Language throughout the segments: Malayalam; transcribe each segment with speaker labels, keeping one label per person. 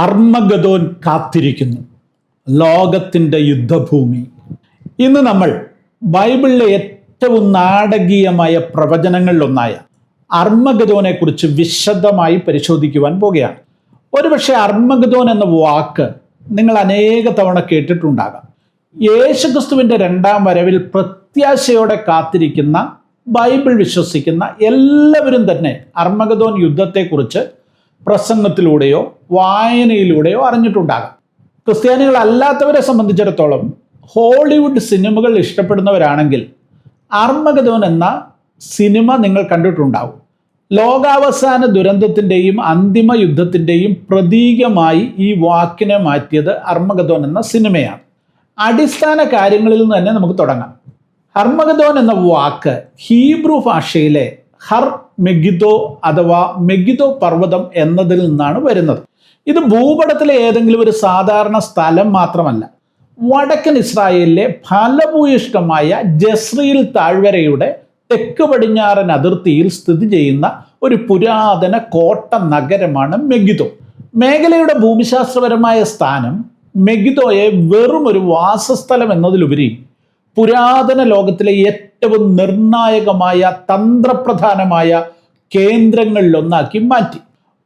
Speaker 1: അർമ്മഗദോൻ കാത്തിരിക്കുന്നു. ലോകത്തിൻ്റെ യുദ്ധഭൂമി. ഇന്ന് നമ്മൾ ബൈബിളിലെ ഏറ്റവും നാടകീയമായ പ്രവചനങ്ങളിലൊന്നായ അർമ്മഗദോനെ കുറിച്ച് വിശദമായി പരിശോധിക്കുവാൻ പോകുകയാണ്. ഒരുപക്ഷെ അർമ്മഗദോൻ എന്ന വാക്ക് നിങ്ങൾ അനേക തവണ കേട്ടിട്ടുണ്ടാകാം. യേശുക്രിസ്തുവിൻ്റെ രണ്ടാം വരവിൽ പ്രത്യാശയോടെ കാത്തിരിക്കുന്ന ബൈബിൾ വിശ്വസിക്കുന്ന എല്ലാവരും തന്നെ അർമ്മഗദോൻ യുദ്ധത്തെക്കുറിച്ച് പ്രസംഗത്തിലൂടെയോ വായനയിലൂടെയോ അറിഞ്ഞിട്ടുണ്ടാകാം. ക്രിസ്ത്യാനികളല്ലാത്തവരെ സംബന്ധിച്ചിടത്തോളം ഹോളിവുഡ് സിനിമകൾ ഇഷ്ടപ്പെടുന്നവരാണെങ്കിൽ അർമ്മഗദോൻ എന്ന സിനിമ നിങ്ങൾ കണ്ടിട്ടുണ്ടാവും. ലോകാവസാന ദുരന്തത്തിൻ്റെയും അന്തിമ യുദ്ധത്തിൻ്റെയും പ്രതീകമായി ഈ വാക്കിനെ മാറ്റിയത് അർമ്മഗദോൻ എന്ന സിനിമയാണ്. അടിസ്ഥാന കാര്യങ്ങളിൽ നിന്ന് തന്നെ നമുക്ക് തുടങ്ങാം. അർമ്മഗദോൻ എന്ന വാക്ക് ഹീബ്രു ഭാഷയിലെ ഹർ മെഗിദോ അഥവാ മെഗിദോ പർവ്വതം എന്നതിൽ നിന്നാണ് വരുന്നത്. ഇത് ഭൂപടത്തിലെ ഏതെങ്കിലും ഒരു സാധാരണ സ്ഥലം മാത്രമല്ല. വടക്കൻ ഇസ്രായേലിലെ ഫലഭൂയിഷ്ടമായ ജസ്രീൽ താഴ്വരയുടെ തെക്ക് പടിഞ്ഞാറൻ അതിർത്തിയിൽ സ്ഥിതി ചെയ്യുന്ന ഒരു പുരാതന കോട്ട നഗരമാണ് മെഗിദോ. മേഖലയുടെ ഭൂമിശാസ്ത്രപരമായ സ്ഥാനം മെഗിദോയെ വെറും ഒരു വാസസ്ഥലം എന്നതിലുപരി പുരാതന ലോകത്തിലെ ഏറ്റവും നിർണായകമായ തന്ത്രപ്രധാനമായ കേന്ദ്രങ്ങളിലൊന്നാക്കി മാറ്റി.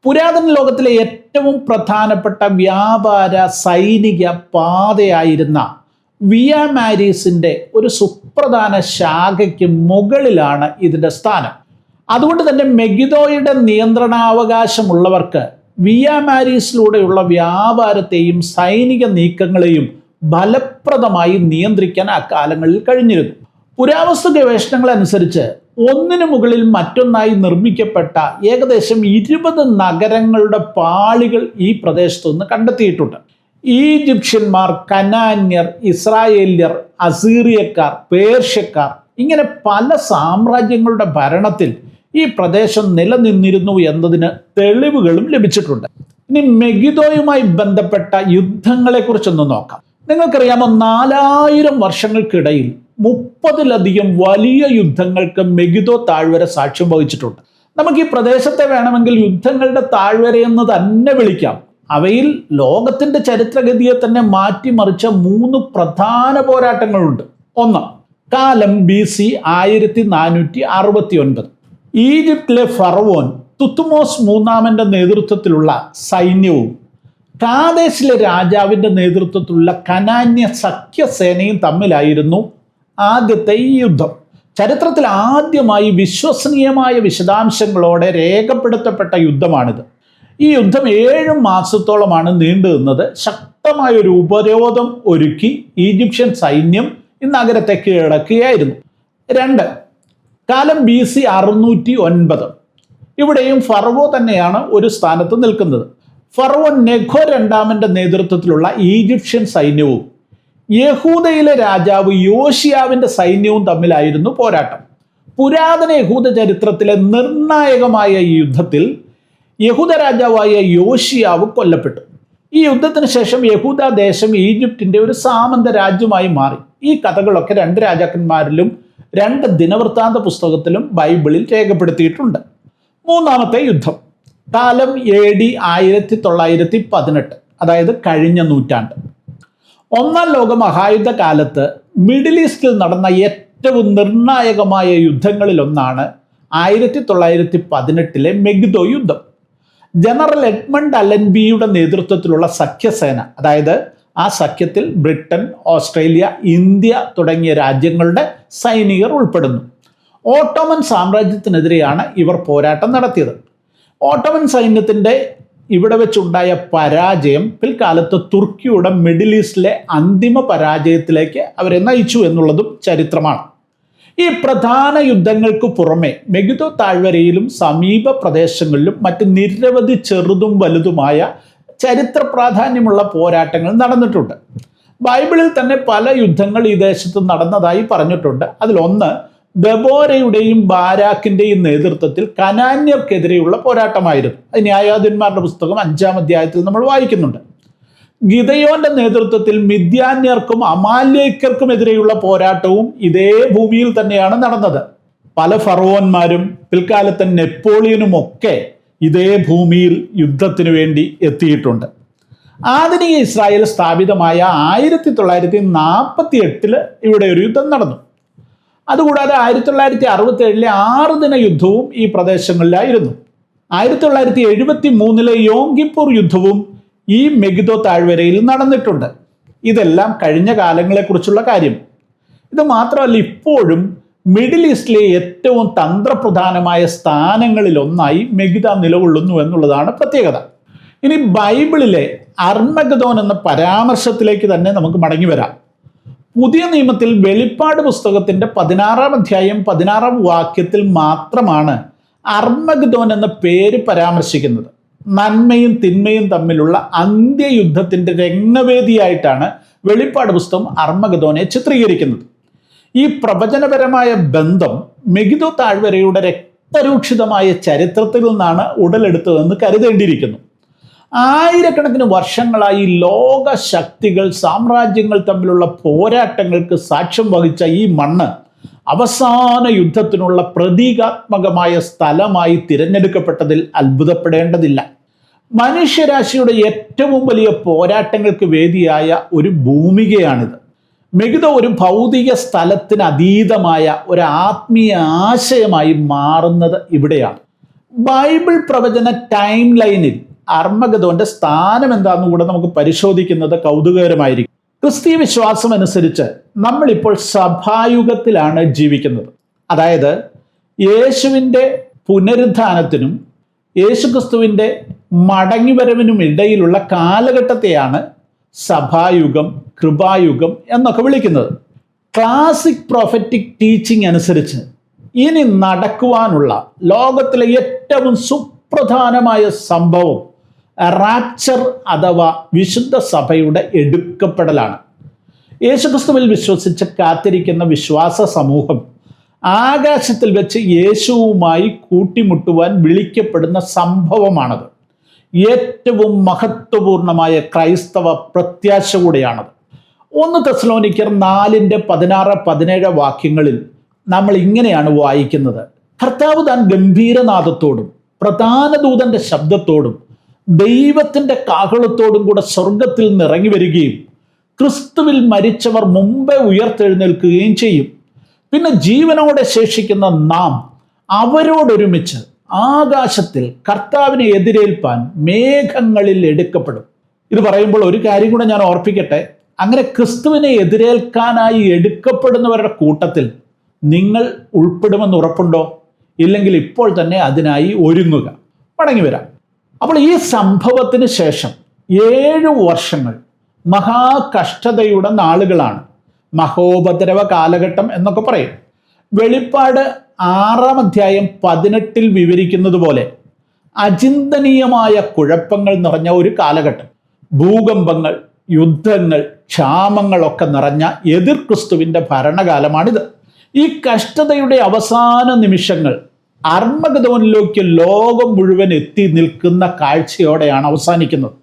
Speaker 1: പുരാതന ലോകത്തിലെ ഏറ്റവും പ്രധാനപ്പെട്ട വ്യാപാര സൈനിക പാതയായിരുന്ന വിയ മാരീസിൻ്റെ ഒരു സുപ്രധാന ശാഖയ്ക്ക് മുകളിലാണ് ഇതിൻ്റെ സ്ഥാനം. അതുകൊണ്ട് തന്നെ മെഗിദോയുടെ നിയന്ത്രണാവകാശമുള്ളവർക്ക് വിയ മാരീസിലൂടെയുള്ള വ്യാപാരത്തെയും സൈനിക നീക്കങ്ങളെയും ഫലപ്രദമായി നിയന്ത്രിക്കാൻ അക്കാലങ്ങളിൽ കഴിഞ്ഞിരുന്നു. പുരാവസ്തു ഗവേഷണങ്ങൾ അനുസരിച്ച് ഒന്നിനു മുകളിൽ മറ്റൊന്നായി നിർമ്മിക്കപ്പെട്ട ഏകദേശം 20 നഗരങ്ങളുടെ പാളികൾ ഈ പ്രദേശത്തുനിന്ന് കണ്ടെത്തിയിട്ടുണ്ട്. ഈജിപ്ഷ്യന്മാർ, കനാന്യർ, ഇസ്രായേല്യർ, അസീറിയക്കാർ, പേർഷ്യക്കാർ ഇങ്ങനെ പല സാമ്രാജ്യങ്ങളുടെ ഭരണത്തിൽ ഈ പ്രദേശം നിലനിന്നിരുന്നു എന്നതിന് തെളിവുകളും ലഭിച്ചിട്ടുണ്ട്. ഇനി മെഗിദോയുമായി ബന്ധപ്പെട്ട യുദ്ധങ്ങളെക്കുറിച്ചൊന്ന് നോക്കാം. നിങ്ങൾക്കറിയാമോ, 4000 വർഷങ്ങൾക്കിടയിൽ 30-ലധികം വലിയ യുദ്ധങ്ങൾക്ക് മെഗിദോ താഴ്വര സാക്ഷ്യം വഹിച്ചിട്ടുണ്ട്. നമുക്ക് ഈ പ്രദേശത്തെ വേണമെങ്കിൽ യുദ്ധങ്ങളുടെ താഴ്വരയെന്ന് തന്നെ വിളിക്കാം. അവയിൽ ലോകത്തിന്റെ ചരിത്രഗതിയെ തന്നെ മാറ്റിമറിച്ച 3 പ്രധാന പോരാട്ടങ്ങളുണ്ട്. ഒന്ന്, കാലം BC 1469. ഈജിപ്തിലെ ഫറവോൻ തുത്മോസ് മൂന്നാമന്റെ നേതൃത്വത്തിലുള്ള സൈന്യവും കാദേശിലെ രാജാവിന്റെ നേതൃത്വത്തിലുള്ള കനാന്യ സഖ്യസേനയും തമ്മിലായിരുന്നു ആദ്യത്തെ ഈ യുദ്ധം. ചരിത്രത്തിൽ ആദ്യമായി വിശ്വസനീയമായ വിശദാംശങ്ങളോടെ രേഖപ്പെടുത്തപ്പെട്ട യുദ്ധമാണിത്. ഈ യുദ്ധം 7 മാസത്തോളമാണ് നീണ്ടു നിന്നത്. ശക്തമായൊരു ഉപരോധം ഒരുക്കി ഈജിപ്ഷ്യൻ സൈന്യം ഈ നഗരത്തെ കീഴടക്കുകയായിരുന്നു. 2, കാലം BC 609. ഇവിടെയും ഫറവോ തന്നെയാണ് ഒരു സ്ഥാനത്ത് നിൽക്കുന്നത്. ഫറവോ നെഖോ രണ്ടാമന്റെ നേതൃത്വത്തിലുള്ള ഈജിപ്ഷ്യൻ സൈന്യവും യഹൂദയിലെ രാജാവ് യോശിയാവിന്റെ സൈന്യവും തമ്മിലായിരുന്നു പോരാട്ടം. പുരാതന യഹൂദ ചരിത്രത്തിലെ നിർണായകമായ ഈ യുദ്ധത്തിൽ യഹൂദ രാജാവായ യോശിയാവ് കൊല്ലപ്പെട്ടു. ഈ യുദ്ധത്തിന് ശേഷം യഹൂദ ദേശം ഈജിപ്തിന്റെ ഒരു സാമന്ത രാജ്യമായി മാറി. ഈ കഥകളൊക്കെ 2 രാജാക്കന്മാരിലും 2 ദിനവൃത്താന്ത പുസ്തകത്തിലും ബൈബിളിൽ രേഖപ്പെടുത്തിയിട്ടുണ്ട്. മൂന്നാമത്തെ യുദ്ധം കാലം AD 1918, അതായത് കഴിഞ്ഞ നൂറ്റാണ്ട്. ഒന്നാം ലോക മഹായുദ്ധ കാലത്ത് മിഡിൽ ഈസ്റ്റിൽ നടന്ന ഏറ്റവും നിർണായകമായ യുദ്ധങ്ങളിലൊന്നാണ് 1918 മെഗിദോ യുദ്ധം. ജനറൽ എഡ്മണ്ട് അലൻബിയുടെ നേതൃത്വത്തിലുള്ള സഖ്യസേന, അതായത് ആ സഖ്യത്തിൽ ബ്രിട്ടൻ, ഓസ്ട്രേലിയ, ഇന്ത്യ തുടങ്ങിയ രാജ്യങ്ങളുടെ സൈനികർ ഉൾപ്പെടുന്നു. ഓട്ടോമൻ സാമ്രാജ്യത്തിനെതിരെയാണ് ഇവർ പോരാട്ടം നടത്തിയത്. ഓട്ടോമൻ സൈന്യത്തിൻ്റെ ഇവിടെ വെച്ചുണ്ടായ പരാജയം പിൽക്കാലത്ത് തുർക്കിയുടെ മിഡിൽ ഈസ്റ്റിലെ അന്തിമ പരാജയത്തിലേക്ക് അവരെ നയിച്ചു എന്നുള്ളതും ചരിത്രമാണ്. ഈ പ്രധാന യുദ്ധങ്ങൾക്ക് പുറമെ മെഗിദോ താഴ്വരയിലും സമീപ പ്രദേശങ്ങളിലും മറ്റ് നിരവധി ചെറുതും വലുതുമായ ചരിത്ര പ്രാധാന്യമുള്ള പോരാട്ടങ്ങൾ നടന്നിട്ടുണ്ട്. ബൈബിളിൽ തന്നെ പല യുദ്ധങ്ങൾ ഈ ദേശത്ത് നടന്നതായി പറഞ്ഞിട്ടുണ്ട്. അതിലൊന്ന് ദബോരയുടെയും ബാരാക്കിൻ്റെയും നേതൃത്വത്തിൽ കനാന്യർക്കെതിരെയുള്ള പോരാട്ടമായിരുന്നു. അത് ന്യായാധിപന്മാരുടെ പുസ്തകം 5-ാം അധ്യായത്തിൽ നമ്മൾ വായിക്കുന്നുണ്ട്. ഗിദയോന്റെ നേതൃത്വത്തിൽ മിദ്യാന്യർക്കും അമാലേക്കർക്കുമെതിരെയുള്ള പോരാട്ടവും ഇതേ ഭൂമിയിൽ തന്നെയാണ് നടന്നത്. പല ഫറവോന്മാരും പിൽക്കാലത്തെ നെപ്പോളിയനും ഒക്കെ ഇതേ ഭൂമിയിൽ യുദ്ധത്തിന് വേണ്ടി എത്തിയിട്ടുണ്ട്. ആധുനിക ഇസ്രായേൽ സ്ഥാപിതമായ 1948 ഇവിടെ ഒരു യുദ്ധം നടന്നു. അതുകൂടാതെ 1967 6 ദിന യുദ്ധവും ഈ പ്രദേശങ്ങളിലായിരുന്നു. 1973 യോം കിപ്പൂർ യുദ്ധവും ഈ മെഗിദോ താഴ്വരയിൽ നടന്നിട്ടുണ്ട്. ഇതെല്ലാം കഴിഞ്ഞ കാലങ്ങളെക്കുറിച്ചുള്ള കാര്യം. ഇത് മാത്രമല്ല, ഇപ്പോഴും മിഡിൽ ഈസ്റ്റിലെ ഏറ്റവും തന്ത്രപ്രധാനമായ സ്ഥാനങ്ങളിലൊന്നായി മെഗിദോ നിലകൊള്ളുന്നു എന്നുള്ളതാണ് പ്രത്യേകത. ഇനി ബൈബിളിലെ അർമഗദോൻ എന്ന പരാമർശത്തിലേക്ക് തന്നെ നമുക്ക് മടങ്ങി വരാം. പുതിയ നിയമത്തിൽ വെളിപ്പാട് പുസ്തകത്തിന്റെ 16-ാം അധ്യായം 16-ാം വാക്യത്തിൽ മാത്രമാണ് അർമഗദോൻ എന്ന പേര് പരാമർശിക്കുന്നത്. നന്മയും തിന്മയും തമ്മിലുള്ള അന്ത്യയുദ്ധത്തിന്റെ രംഗവേദിയായിട്ടാണ് വെളിപ്പാട് പുസ്തകം അർമഗദോനെ ചിത്രീകരിക്കുന്നത്. ഈ പ്രവചനപരമായ ബന്ധം മെഗിദോ താഴ്വരയുടെ രക്തരൂക്ഷിതമായ ചരിത്രത്തിൽ നിന്നാണ് ഉടലെടുത്തതെന്ന് കരുതേണ്ടിയിരിക്കുന്നു. ആയിരക്കണക്കിന് വർഷങ്ങളായി ലോക ശക്തികൾ, സാമ്രാജ്യങ്ങൾ തമ്മിലുള്ള പോരാട്ടങ്ങൾക്ക് സാക്ഷ്യം വഹിച്ച ഈ മണ്ണ് അവസാന യുദ്ധത്തിനുള്ള പ്രതീകാത്മകമായ സ്ഥലമായി തിരഞ്ഞെടുക്കപ്പെട്ടതിൽ അത്ഭുതപ്പെടേണ്ടതില്ല. മനുഷ്യരാശിയുടെ ഏറ്റവും വലിയ പോരാട്ടങ്ങൾക്ക് വേദിയായ ഒരു ഭൂമികയാണിത്. മെഗിദോ ഒരു ഭൗതിക സ്ഥലത്തിന് അതീതമായ ഒരു ആത്മീയ ആശയമായി മാറുന്നത് ഇവിടെയാണ്. ബൈബിൾ പ്രവചന ടൈം ലൈനിൽ അർമഗദോന്റെ സ്ഥാനം എന്താണെന്ന് കൂടെ നമുക്ക് പരിശോധിക്കുന്നത് കൗതുകകരമായിരിക്കും. ക്രിസ്തീയ വിശ്വാസം അനുസരിച്ച് നമ്മളിപ്പോൾ സഭായുഗത്തിലാണ് ജീവിക്കുന്നത്. അതായത് യേശുവിൻ്റെ പുനരുത്ഥാനത്തിനും യേശുക്രിസ്തുവിൻ്റെ മടങ്ങിവരവിനും ഇടയിലുള്ള കാലഘട്ടത്തെയാണ് സഭായുഗം, കൃപായുഗം എന്നൊക്കെ വിളിക്കുന്നത്. ക്ലാസിക് പ്രൊഫറ്റിക് ടീച്ചിങ് അനുസരിച്ച് ഇനി നടക്കുവാനുള്ള ലോകത്തിലെ ഏറ്റവും സുപ്രധാനമായ സംഭവം റാപ്ചർ അഥവാ വിശുദ്ധ സഭയുടെ എടുക്കപ്പെടലാണ്. യേശുക്രിസ്തുവിൽ വിശ്വസിച്ച് കാത്തിരിക്കുന്ന വിശ്വാസ സമൂഹം ആകാശത്തിൽ വെച്ച് യേശുവുമായി കൂട്ടിമുട്ടുവാൻ വിളിക്കപ്പെടുന്ന സംഭവമാണത്. ഏറ്റവും മഹത്വപൂർണമായ ക്രൈസ്തവ പ്രത്യാശ കൂടെയാണത്. 1 തെസ്സലോനിക്കർ 4:16-17 വാക്യങ്ങളിൽ നമ്മൾ ഇങ്ങനെയാണ് വായിക്കുന്നത്: കർത്താവ് താൻ ഗംഭീരനാദത്തോടും പ്രധാന ദൂതന്റെ ശബ്ദത്തോടും ദൈവത്തിന്റെ കാഹളത്തോടും കൂടെ സ്വർഗത്തിൽ നിറങ്ങി വരികയും ക്രിസ്തുവിൽ മരിച്ചവർ മുമ്പേ ഉയർത്തെഴുന്നേൽക്കുകയും ചെയ്യും. പിന്നെ ജീവനോടെ ശേഷിക്കുന്ന നാം അവരോടൊരുമിച്ച് ആകാശത്തിൽ കർത്താവിനെ എതിരേൽപ്പാൻ മേഘങ്ങളിൽ എടുക്കപ്പെടും. ഇത് പറയുമ്പോൾ ഒരു കാര്യം കൂടെ ഞാൻ ഓർപ്പിക്കട്ടെ. അങ്ങനെ ക്രിസ്തുവിനെ എതിരേൽക്കാനായി എടുക്കപ്പെടുന്നവരുടെ കൂട്ടത്തിൽ നിങ്ങൾ ഉൾപ്പെടുമെന്ന് ഉറപ്പുണ്ടോ? ഇല്ലെങ്കിൽ ഇപ്പോൾ തന്നെ അതിനായി ഒരുങ്ങുക. മടങ്ങി വരാം. അപ്പോൾ ഈ സംഭവത്തിന് ശേഷം 7 വർഷങ്ങൾ മഹാകഷ്ടതയുടെ നാളുകളാണ്. മഹോപദ്രവ കാലഘട്ടം എന്നൊക്കെ പറയും. വെളിപ്പാട് 6-ാം അധ്യായം 18 വിവരിക്കുന്നത് പോലെ അചിന്തനീയമായ കുഴപ്പങ്ങൾ നിറഞ്ഞ ഒരു കാലഘട്ടം. ഭൂകമ്പങ്ങൾ, യുദ്ധങ്ങൾ, ക്ഷാമങ്ങളൊക്കെ നിറഞ്ഞ എതിർ ക്രിസ്തുവിൻ്റെ ഭരണകാലമാണിത്. ഈ കഷ്ടതയുടെ അവസാന നിമിഷങ്ങൾ അർമഗദോനിലേക്ക് ലോകം മുഴുവൻ എത്തി നിൽക്കുന്ന കാഴ്ചയോടെയാണ് അവസാനിക്കുന്നത്.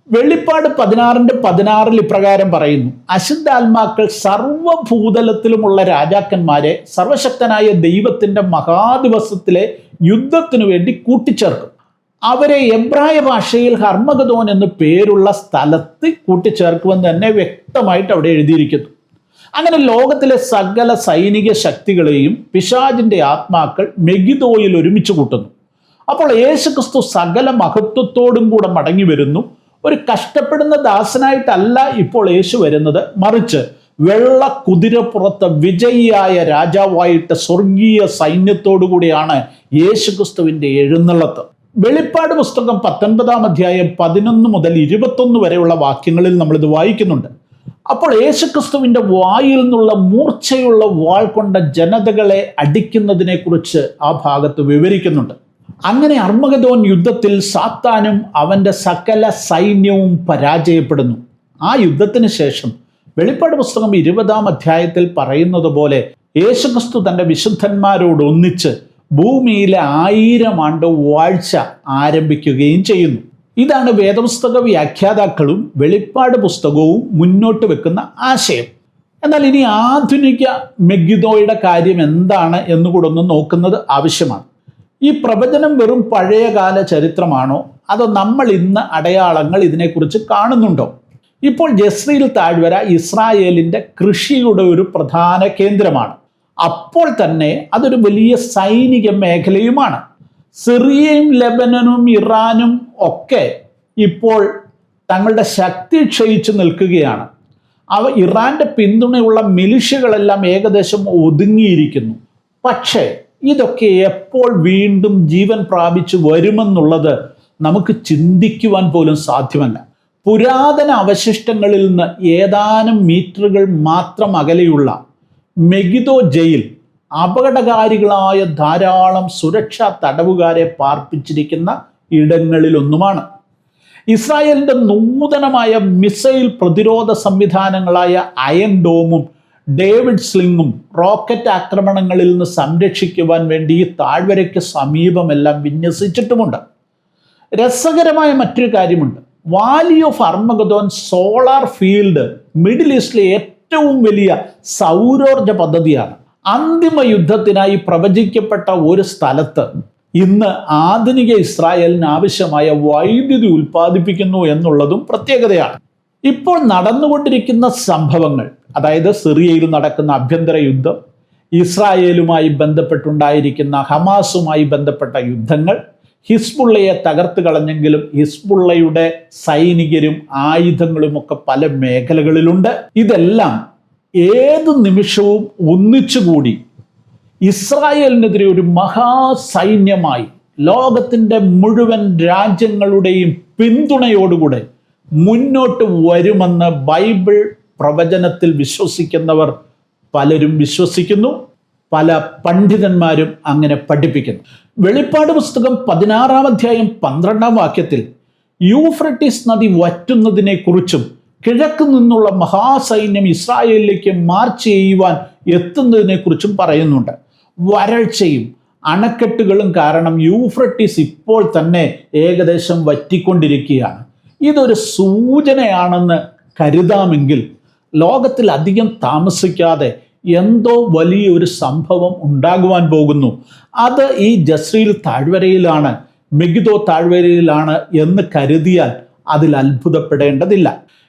Speaker 1: വെളിപ്പാട് 16:16 ഇപ്രകാരം പറയുന്നു: അശുദ്ധാത്മാക്കൾ സർവഭൂതലത്തിലുമുള്ള രാജാക്കന്മാരെ സർവശക്തനായ ദൈവത്തിന്റെ മഹാദിവസത്തിലെ യുദ്ധത്തിനു വേണ്ടി കൂട്ടിച്ചേർക്കും. അവരെ എബ്രായ ഭാഷയിൽ ഹർമഗദോൻ എന്ന് പേരുള്ള സ്ഥലത്ത് കൂട്ടിച്ചേർക്കുമെന്ന് തന്നെ വ്യക്തമായിട്ട് അവിടെ എഴുതിയിരിക്കുന്നു. അങ്ങനെ ലോകത്തിലെ സകല സൈനിക ശക്തികളെയും പിശാചിന്റെ ആത്മാക്കൾ മെഗിദോയിൽ ഒരുമിച്ച് കൂട്ടുന്നു. അപ്പോൾ യേശുക്രിസ്തു സകല മഹത്വത്തോടും കൂടെ മടങ്ങി വരുന്നു. ഒരു കഷ്ടപ്പെടുന്ന ദാസനായിട്ടല്ല ഇപ്പോൾ യേശു വരുന്നത്, മറിച്ച് വെള്ള കുതിരപ്പുറത്ത് വിജയിയായ രാജാവായിട്ട് സ്വർഗീയ സൈന്യത്തോടു കൂടിയാണ് യേശുക്രിസ്തുവിൻ്റെ എഴുന്നള്ളത്ത്. വെളിപ്പാട് പുസ്തകം 19-ാം അധ്യായം 11 മുതൽ 21 വരെയുള്ള വാക്യങ്ങളിൽ നമ്മളിത് വായിക്കുന്നുണ്ട്. അപ്പോൾ യേശുക്രിസ്തുവിൻ്റെ വായിൽ നിന്നുള്ള മൂർച്ചയുള്ള വാൾ കൊണ്ട ജനതകളെ അടിക്കുന്നതിനെ കുറിച്ച് ആ ഭാഗത്ത് വിവരിക്കുന്നുണ്ട്. അങ്ങനെ അർമഗദോൻ യുദ്ധത്തിൽ സാത്താനും അവൻ്റെ സകല സൈന്യവും പരാജയപ്പെടുന്നു. ആ യുദ്ധത്തിന് ശേഷം വെളിപ്പാട് പുസ്തകം 20-ാം അധ്യായത്തിൽ പറയുന്നത് പോലെ യേശുക്രിസ്തു തൻ്റെ വിശുദ്ധന്മാരോട് ഒന്നിച്ച് ഭൂമിയിലെ 1000 ആണ്ട് വാഴ്ച ആരംഭിക്കുകയും ചെയ്യുന്നു. ഇതാണ് വേദപുസ്തക വ്യാഖ്യാതാക്കളും വെളിപ്പാട് പുസ്തകവും മുന്നോട്ട് വെക്കുന്ന ആശയം. എന്നാൽ ഇനി ആധുനിക മെഗിദോയുടെ കാര്യം എന്താണ് എന്നുകൂടെ ഒന്ന് നോക്കുന്നത് ആവശ്യമാണ്. ഈ പ്രവചനം വെറും പഴയകാല ചരിത്രമാണോ, അതോ നമ്മൾ ഇന്ന് അടയാളങ്ങൾ ഇതിനെക്കുറിച്ച് കാണുന്നുണ്ടോ? ഇപ്പോൾ ജസ്രീൽ താഴ്വര ഇസ്രായേലിൻ്റെ കൃഷിയുടെ ഒരു പ്രധാന കേന്ദ്രമാണ്. അപ്പോൾ തന്നെ അതൊരു വലിയ സൈനിക മേഖലയുമാണ്. സിറിയയും ലെബനനും ഇറാനും ഒക്കെ ഇപ്പോൾ തങ്ങളുടെ ശക്തി ക്ഷയിച്ചു നിൽക്കുകയാണ്. ഇറാന്റെ പിന്തുണയുള്ള മിലിഷ്യകളെല്ലാം ഏകദേശം ഒതുങ്ങിയിരിക്കുന്നു. പക്ഷേ ഇതൊക്കെ എപ്പോൾ വീണ്ടും ജീവൻ പ്രാപിച്ചു വരുമെന്നുള്ളത് നമുക്ക് ചിന്തിക്കുവാൻ പോലും സാധ്യമല്ല. പുരാതന അവശിഷ്ടങ്ങളിൽ നിന്ന് ഏതാനും മീറ്ററുകൾ മാത്രം അകലെയുള്ള മെഗിദോ ജയിൽ അപകടകാരികളായ ധാരാളം സുരക്ഷാ തടവുകാരെ പാർപ്പിച്ചിരിക്കുന്ന ഇടങ്ങളിലൊന്നുമാണ്. ഇസ്രായേലിൻ്റെ നൂതനമായ മിസൈൽ പ്രതിരോധ സംവിധാനങ്ങളായ അയൺ ഡോമും ഡേവിഡ് സ്ലിങ്ങും റോക്കറ്റ് ആക്രമണങ്ങളിൽ നിന്ന് സംരക്ഷിക്കുവാൻ വേണ്ടി ഈ താഴ്വരയ്ക്ക് സമീപമെല്ലാം വിന്യസിച്ചിട്ടുമുണ്ട്. രസകരമായ മറ്റൊരു കാര്യമുണ്ട്. Valley of Armageddon solar field middle ഈസ്റ്റിലെ ഏറ്റവും വലിയ സൗരോർജ പദ്ധതിയാണ്. അന്തിമ യുദ്ധത്തിനായി പ്രവചിക്കപ്പെട്ട ഒരു സ്ഥലത്ത് ഇന്ന് ആധുനിക ഇസ്രായേലിന് ആവശ്യമായ വൈദ്യുതി ഉൽപ്പാദിപ്പിക്കുന്നു എന്നുള്ളതും പ്രത്യേകതയാണ്. ഇപ്പോൾ നടന്നുകൊണ്ടിരിക്കുന്ന സംഭവങ്ങൾ, അതായത് സിറിയയിൽ നടക്കുന്ന ആഭ്യന്തര യുദ്ധം, ഇസ്രായേലുമായി ബന്ധപ്പെട്ടുണ്ടായിരിക്കുന്ന ഹമാസുമായി ബന്ധപ്പെട്ട യുദ്ധങ്ങൾ, ഹിസ്ബുള്ളയെ തകർത്ത് കളഞ്ഞെങ്കിലും ഹിസ്ബുള്ളയുടെ സൈനികരും ആയുധങ്ങളുമൊക്കെ പല മേഖലകളിലുണ്ട്. ഇതെല്ലാം ഏത് നിമിഷവും ഒന്നിച്ചുകൂടി ഇസ്രായേലിനെതിരെ ഒരു മഹാസൈന്യമായി ലോകത്തിൻ്റെ മുഴുവൻ രാജ്യങ്ങളുടെയും പിന്തുണയോടുകൂടെ മുന്നോട്ട് വരുമെന്ന് ബൈബിൾ പ്രവചനത്തിൽ വിശ്വസിക്കുന്നവർ പലരും വിശ്വസിക്കുന്നു. പല പണ്ഡിതന്മാരും അങ്ങനെ പഠിപ്പിക്കുന്നു. വെളിപ്പാട് പുസ്തകം 16-ാം അധ്യായം 12-ാം വാക്യത്തിൽ യൂഫ്രട്ടീസ് നദി വറ്റുന്നതിനെ കുറിച്ചും കിഴക്ക് നിന്നുള്ള മഹാസൈന്യം ഇസ്രായേലിലേക്ക് മാർച്ച് ചെയ്യുവാൻ എത്തുന്നതിനെ കുറിച്ചും പറയുന്നുണ്ട്. വരൾച്ചയും അണക്കെട്ടുകളും കാരണം യൂഫ്രട്ടീസ് ഇപ്പോൾ തന്നെ ഏകദേശം വറ്റിക്കൊണ്ടിരിക്കുകയാണ്. ഇതൊരു സൂചനയാണെന്ന് കരുതാമെങ്കിൽ ലോകത്തിൽ അധികം താമസിക്കാതെ എന്തോ വലിയൊരു സംഭവം ഉണ്ടാകുവാൻ പോകുന്നു. അത് ഈ ജസ്രീൽ താഴ്വരയിലാണ്, മെഗിദോ താഴ്വരയിലാണ് എന്ന് കരുതിയാൽ അതിൽ അത്ഭുതപ്പെടേണ്ടതില്ല.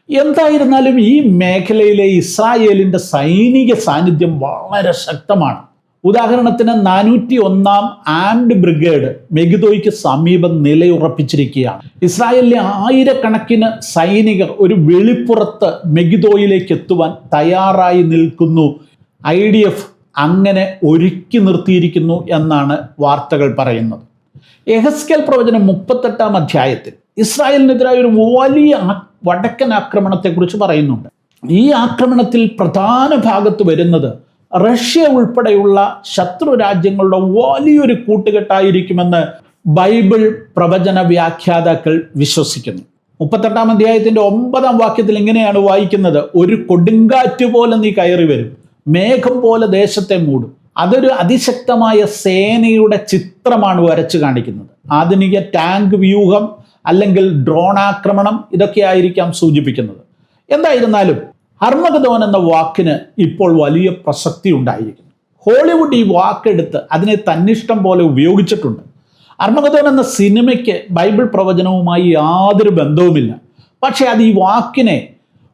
Speaker 1: എന്തായിരുന്നാലും ഈ മേഖലയിലെ ഇസ്രായേലിൻ്റെ സൈനിക സാന്നിധ്യം വളരെ ശക്തമാണ്. ഉദാഹരണത്തിന് 401-ാം ആംഡ് ബ്രിഗേഡ് മെഗിദോയ്ക്ക് സമീപം നിലയുറപ്പിച്ചിരിക്കുകയാണ്. ഇസ്രായേലിലെ ആയിരക്കണക്കിന് സൈനികർ ഒരു വെളിപ്പുറത്ത് മെഗിദോയിലേക്ക് എത്തുവാൻ തയ്യാറായി നിൽക്കുന്നു. IDF അങ്ങനെ ഒരുക്കി നിർത്തിയിരിക്കുന്നു എന്നാണ് വാർത്തകൾ പറയുന്നത്. യെഹെസ്കേൽ പ്രവചനം 38-ാം അധ്യായത്തിൽ ഇസ്രായേലിനെതിരായ ഒരു വലിയ വടക്കൻ ആക്രമണത്തെക്കുറിച്ച് പറയുന്നുണ്ട്. ഈ ആക്രമണത്തിൽ പ്രധാന ഭാഗത്ത് വരുന്നത് റഷ്യ ഉൾപ്പെടെയുള്ള ശത്രു രാജ്യങ്ങളുടെ വലിയൊരു കൂട്ടുകെട്ടായിരിക്കുമെന്ന് ബൈബിൾ പ്രവചന വ്യാഖ്യാതാക്കൾ വിശ്വസിക്കുന്നു. 38-ാം അധ്യായത്തിൻ്റെ 9-ാം വാക്യത്തിൽ ഇങ്ങനെയാണ് വായിക്കുന്നത്: ഒരു കൊടുങ്കാറ്റ് പോലെ നീ കയറി വരും, മേഘം പോലെ ദേശത്തെ മൂടും. അതൊരു അതിശക്തമായ സേനയുടെ ചിത്രമാണ് വരച്ചു കാണിക്കുന്നത്. ആധുനിക ടാങ്ക് വ്യൂഹം അല്ലെങ്കിൽ ഡ്രോൺ ആക്രമണം ഇതൊക്കെ ആയിരിക്കാം സൂചിപ്പിക്കുന്നത്. എന്തായിരുന്നാലും അർമഗദോൻ എന്ന വാക്കിന് ഇപ്പോൾ വലിയ പ്രസക്തി ഉണ്ടായിരിക്കുന്നു. ഹോളിവുഡ് ഈ വാക്കെടുത്ത് അതിനെ തന്നിഷ്ടം പോലെ ഉപയോഗിച്ചിട്ടുണ്ട്. അർമഗദോൻ എന്ന സിനിമയ്ക്ക് ബൈബിൾ പ്രവചനവുമായി യാതൊരു ബന്ധവുമില്ല. പക്ഷേ അത് ഈ വാക്കിനെ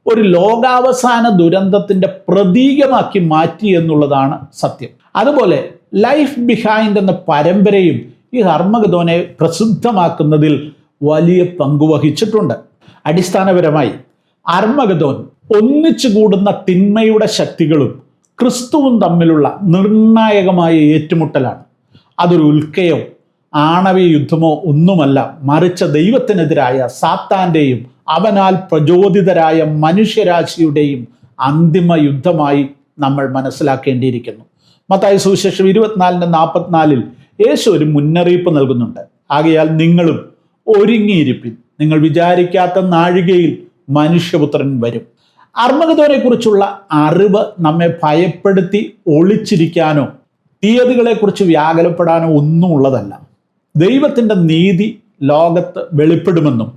Speaker 1: ഒരു ലോകാവസാന ദുരന്തത്തിൻ്റെ പ്രതീകമാക്കി മാറ്റി എന്നുള്ളതാണ് സത്യം. അതുപോലെ ലൈഫ് ബിഹൈൻഡ് എന്ന പരമ്പരയും ഈ അർമഗദോനെ പ്രസിദ്ധമാക്കുന്നതിൽ വലിയ പങ്കുവഹിച്ചിട്ടുണ്ട്. അടിസ്ഥാനപരമായി അർമഗദോൻ ഒന്നിച്ചുകൂടുന്ന തിന്മയുടെ ശക്തികളും ക്രിസ്തുവും തമ്മിലുള്ള നിർണായകമായ ഏറ്റുമുട്ടലാണ്. അതൊരു ഉൽക്കയോ ആണവ യുദ്ധമോ ഒന്നുമല്ല, മറിച്ച് ദൈവത്തിനെതിരായ സാത്താൻ്റെയും അവനാൽ പ്രചോദിതരായ മനുഷ്യരാശിയുടെയും അന്തിമ യുദ്ധമായി നമ്മൾ മനസ്സിലാക്കേണ്ടിയിരിക്കുന്നു. മത്തായി സുവിശേഷം 24:44 യേശു ഒരു മുന്നറിയിപ്പ് നൽകുന്നുണ്ട്. ആകയാൽ നിങ്ങളും ഒരുങ്ങിയിരിപ്പിൻ, നിങ്ങൾ വിചാരിക്കാത്ത നാഴികയിൽ മനുഷ്യപുത്രൻ വരും. അർമഗദോനെ കുറിച്ചുള്ള അറിവ് നമ്മെ ഭയപ്പെടുത്തി ഒളിച്ചിരിക്കാനോ തീയതികളെക്കുറിച്ച് വ്യാകുലപ്പെടാനോ ഒന്നും ഉള്ളതല്ല. ദൈവത്തിൻ്റെ നീതി ലോകത്ത് വെളിപ്പെടുമെന്നും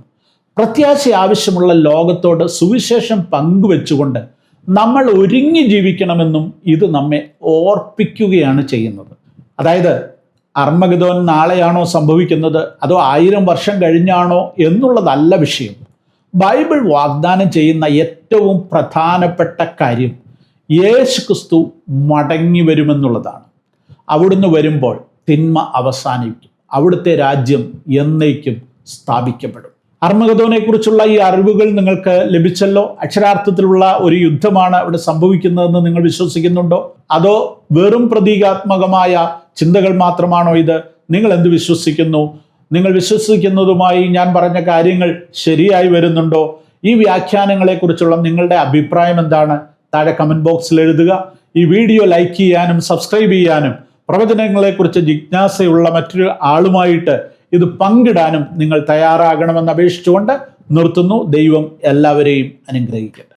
Speaker 1: പ്രത്യാശ ആവശ്യമുള്ള ലോകത്തോട് സുവിശേഷം പങ്കുവെച്ചുകൊണ്ട് നമ്മൾ ഒരുങ്ങി ജീവിക്കണമെന്നും ഇത് നമ്മെ ഓർപ്പിക്കുകയാണ് ചെയ്യുന്നത്. അതായത് അർമഗദോൻ നാളെയാണോ സംഭവിക്കുന്നത് അതോ 1000 വർഷം കഴിഞ്ഞാണോ എന്നുള്ളതല്ല വിഷയം. ബൈബിൾ വാഗ്ദാനം ചെയ്യുന്ന ഏറ്റവും പ്രധാനപ്പെട്ട കാര്യം യേശു ക്രിസ്തു മടങ്ങി വരുമെന്നുള്ളതാണ്. അവിടുന്ന് വരുമ്പോൾ തിന്മ അവസാനിക്കും, അവിടുത്തെ രാജ്യം എന്നേക്കും സ്ഥാപിക്കപ്പെടും. അർമഗദോനെ കുറിച്ചുള്ള ഈ അറിവുകൾ നിങ്ങൾക്ക് ലഭിച്ചല്ലോ. അക്ഷരാർത്ഥത്തിലുള്ള ഒരു യുദ്ധമാണ് അവിടെ സംഭവിക്കുന്നതെന്ന് നിങ്ങൾ വിശ്വസിക്കുന്നുണ്ടോ? അതോ വെറും പ്രതീകാത്മകമായ ചിന്തകൾ മാത്രമാണോ ഇത്? നിങ്ങൾ എന്ത് വിശ്വസിക്കുന്നു? നിങ്ങൾ വിശ്വസിക്കുന്നതുമായി ഞാൻ പറഞ്ഞ കാര്യങ്ങൾ ശരിയായി വരുന്നുണ്ടോ? ഈ വ്യാഖ്യാനങ്ങളെക്കുറിച്ചുള്ള നിങ്ങളുടെ അഭിപ്രായം എന്താണ്? താഴെ കമൻറ്റ് ബോക്സിൽ എഴുതുക. ഈ വീഡിയോ ലൈക്ക് ചെയ്യാനും സബ്സ്ക്രൈബ് ചെയ്യാനും പ്രവചനങ്ങളെക്കുറിച്ച് ജിജ്ഞാസയുള്ള മറ്റൊരു ആളുമായിട്ട് ഇത് പങ്കിടാനും നിങ്ങൾ തയ്യാറാകണമെന്ന് അപേക്ഷിച്ചുകൊണ്ട് നിർത്തുന്നു. ദൈവം എല്ലാവരെയും അനുഗ്രഹിക്കട്ടെ.